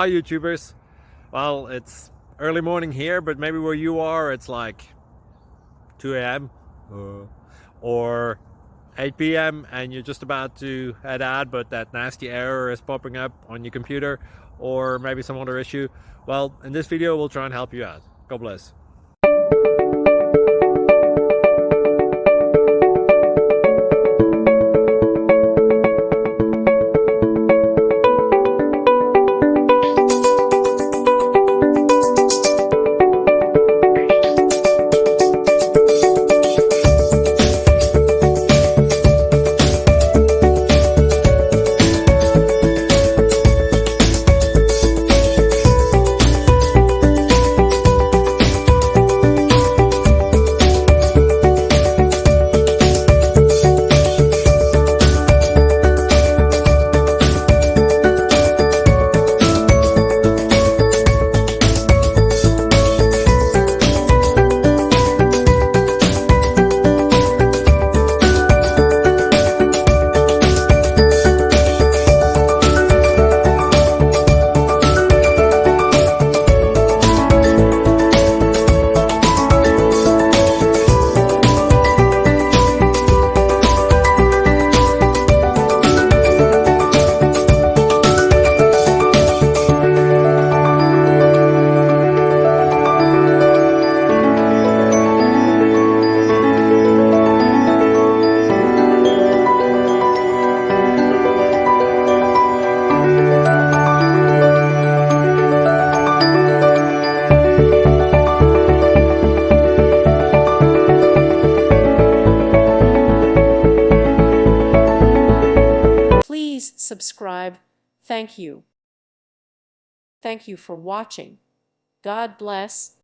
Hi YouTubers. Well, it's early morning here, but maybe where you are it's like 2 a.m. or 8 p.m. and you're just about to head out, but that nasty error is popping up on your computer, or maybe some other issue. Well, in this video we'll try and help you out. God bless. Please subscribe. Thank you. Thank you for watching. God bless.